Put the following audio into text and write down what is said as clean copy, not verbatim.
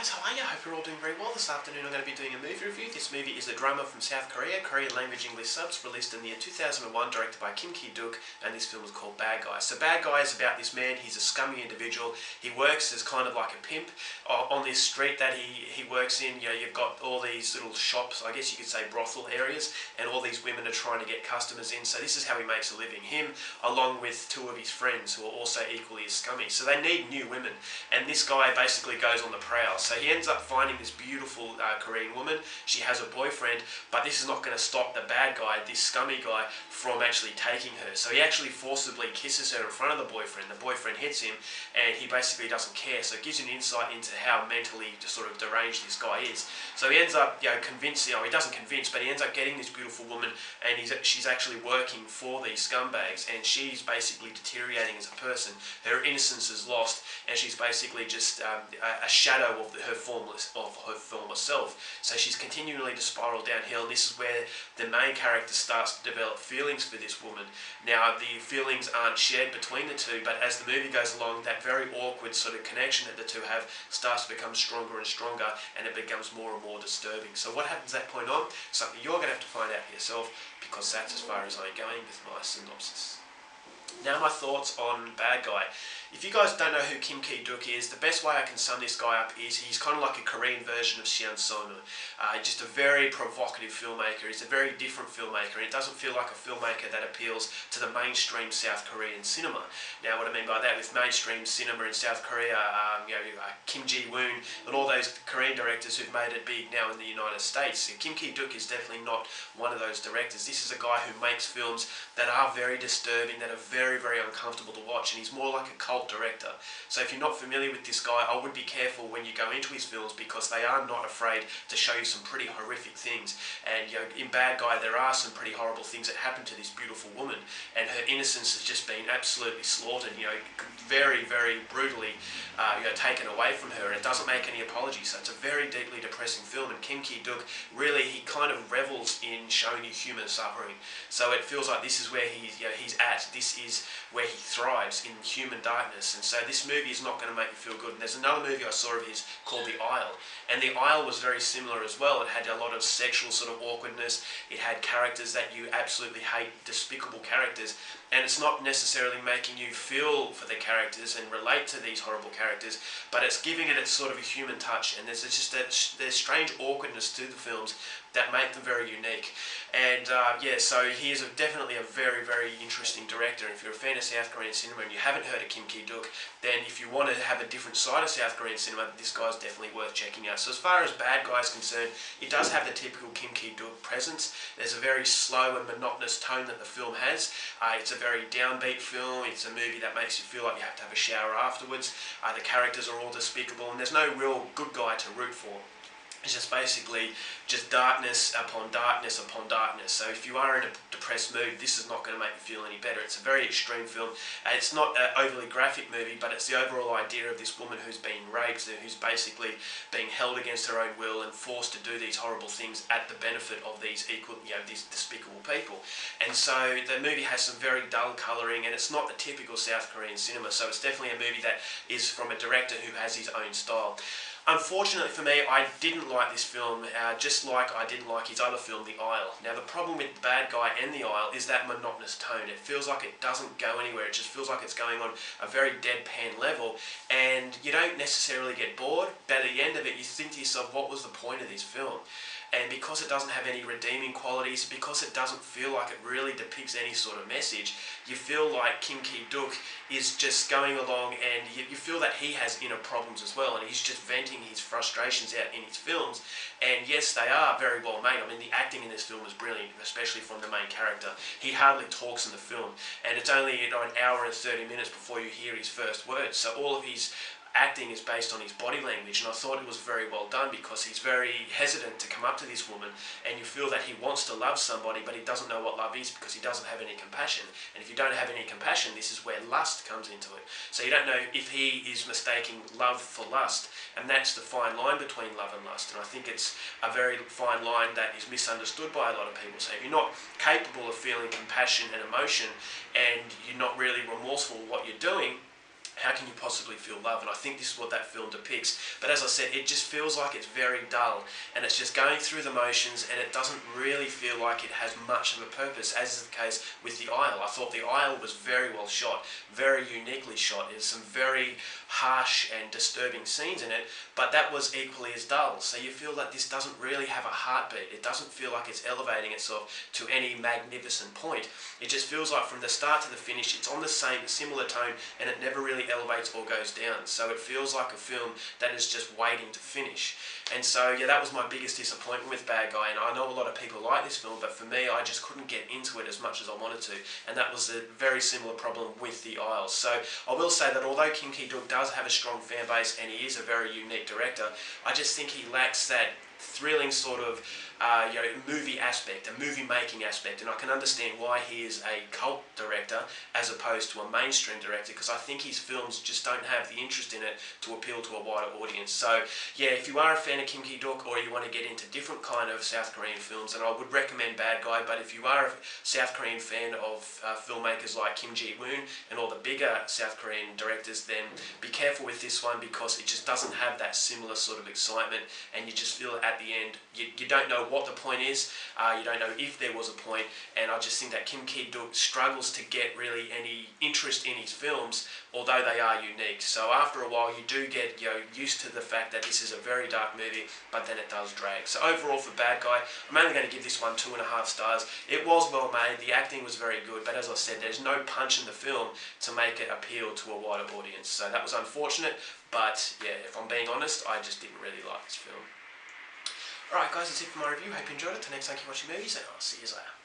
guys, how are you? I hope you're all doing very well. This afternoon I'm going to be doing a movie review. This movie is a drama from South Korea, Korean language English subs, released in the year 2001, directed by Kim Ki-duk, and this film is called Bad Guy. So Bad Guy is about this man. He's a scummy individual. He works as kind of like a pimp on this street that he works in. You know, you've got all these little shops, I guess you could say brothel areas, and all these women are trying to get customers in. So this is how he makes a living. Him, along with two of his friends who are also equally as scummy. So they need new women, and this guy basically goes on the prowl. So he ends up finding this beautiful Korean woman. She has a boyfriend, but this is not going to stop the bad guy, this scummy guy, from actually taking her. So he actually forcibly kisses her in front of the boyfriend. The boyfriend hits him, and he basically doesn't care. So it gives you an insight into how mentally sort of deranged this guy is. So he ends up, convinced. He doesn't convince, but he ends up getting this beautiful woman, and she's actually working for these scumbags, and she's basically deteriorating as a person. Her innocence is lost, and she's basically just a shadow of her former self. So she's continually to spiral downhill. And this is where the main character starts to develop feelings for this woman. Now the feelings aren't shared between the two, but as the movie goes along, that very awkward sort of connection that the two have starts to become stronger and stronger, and it becomes more and more disturbing. So what happens at that point on? Something you're going to have to find out for yourself, because that's as far as I'm going with my synopsis. Now my thoughts on Bad Guy. If you guys don't know who Kim Ki-duk is, the best way I can sum this guy up is he's kind of like a Korean version of Sian Sonu. Just a very provocative filmmaker. He's a very different filmmaker. It doesn't feel like a filmmaker that appeals to the mainstream South Korean cinema. Now what I mean by that, with mainstream cinema in South Korea, Kim Ji-woon and all those Korean directors who've made it big now in the United States. So Kim Ki-duk is definitely not one of those directors. This is a guy who makes films that are very disturbing, that are very, very uncomfortable to watch, and he's more like a cult director. So if you're not familiar with this guy, I would be careful when you go into his films, because they are not afraid to show you some pretty horrific things. And in Bad Guy there are some pretty horrible things that happen to this beautiful woman, and her innocence has just been absolutely slaughtered, very, very brutally taken away from her, and it doesn't make any apologies. So it's a very deeply depressing film, and Kim Ki-duk really, he kind of revels in showing you human suffering. So it feels like this is where he's at. This is where he thrives, in human darkness. And so this movie is not going to make you feel good. And there's another movie I saw of his called The Isle, and The Isle was very similar as well. It had a lot of sexual sort of awkwardness. It had characters that you absolutely hate, despicable characters, and it's not necessarily making you feel for the characters and relate to these horrible characters, but it's giving it its sort of a human touch. And there's just there's strange awkwardness to the films that make them very unique. And so he is definitely a very, very interesting director. And if you're a fan of South Korean cinema and you haven't heard of Kim Ki-duk, then if you want to have a different side of South Korean cinema, this guy's definitely worth checking out. So as far as Bad Guy is concerned, it does have the typical Kim Ki-duk presence. There's a very slow and monotonous tone that the film has. It's a very downbeat film. It's a movie that makes you feel like you have to have a shower afterwards. The characters are all despicable, and there's no real good guy to root for. It's just basically just darkness upon darkness upon darkness. So if you are in a depressed mood, this is not going to make you feel any better. It's a very extreme film. It's not an overly graphic movie, but it's the overall idea of this woman who's been raped, who's basically being held against her own will and forced to do these horrible things at the benefit of these these despicable people. And so the movie has some very dull colouring, and it's not a typical South Korean cinema. So it's definitely a movie that is from a director who has his own style. Unfortunately for me, I didn't like this film, just like I didn't like his other film, The Isle. Now the problem with The Bad Guy and The Isle is that monotonous tone. It feels like it doesn't go anywhere. It just feels like it's going on a very deadpan level, and you don't necessarily get bored, but at the end of it you think to yourself, what was the point of this film? And because it doesn't have any redeeming qualities, because it doesn't feel like it really depicts any sort of message, you feel like Kim Ki-duk is just going along, and you feel that he has inner problems as well, and he's just venting his frustrations out in his films. And yes, they are very well made. I mean, the acting in this film is brilliant, especially from the main character. He hardly talks in the film, and it's only an hour and 30 minutes before you hear his first words. So all of his acting is based on his body language, and I thought it was very well done, because he's very hesitant to come up to this woman, and you feel that he wants to love somebody, but he doesn't know what love is, because he doesn't have any compassion. And if you don't have any compassion, this is where lust comes into it. So you don't know if he is mistaking love for lust, and that's the fine line between love and lust. And I think it's a very fine line that is misunderstood by a lot of people. So if you're not capable of feeling compassion and emotion, and you're not really remorseful for what you're doing, how can you possibly feel love? And I think this is what that film depicts. But as I said, it just feels like it's very dull, and it's just going through the motions, and it doesn't really feel like it has much of a purpose, as is the case with The Isle. I thought The Isle was very well shot, very uniquely shot. There's some very harsh and disturbing scenes in it, but that was equally as dull. So you feel that this doesn't really have a heartbeat. It doesn't feel like it's elevating itself to any magnificent point. It just feels like from the start to the finish, it's on the same similar tone, and it never really elevates or goes down. So it feels like a film that is just waiting to finish. And so, yeah, that was my biggest disappointment with Bad Guy. And I know a lot of people like this film, but for me, I just couldn't get into it as much as I wanted to. And that was a very similar problem with The Isle. So I will say that although Kim Ki-duk does have a strong fan base and he is a very unique director, I just think he lacks that thrilling sort of movie aspect, a movie making aspect, and I can understand why he is a cult director as opposed to a mainstream director, because I think his films just don't have the interest in it to appeal to a wider audience. So yeah, if you are a fan of Kim Ki-duk or you want to get into different kind of South Korean films, then I would recommend Bad Guy. But if you are a South Korean fan of filmmakers like Kim Ji-woon and all the bigger South Korean directors, then be careful with this one, because it just doesn't have that similar sort of excitement, and you just feel at the end you don't know what the point is, you don't know if there was a point, and I just think that Kim Ki-duk struggles to get really any interest in his films, although they are unique. So after a while you do get used to the fact that this is a very dark movie, but then it does drag. So overall for Bad Guy, I'm only going to give this one 2.5 stars. It was well made, the acting was very good, but as I said, there's no punch in the film to make it appeal to a wider audience. So that was unfortunate, but yeah, if I'm being honest, I just didn't really like this film. Alright guys, that's it for my review. Hope you enjoyed it. Till next time, keep watching movies, and I'll see you later.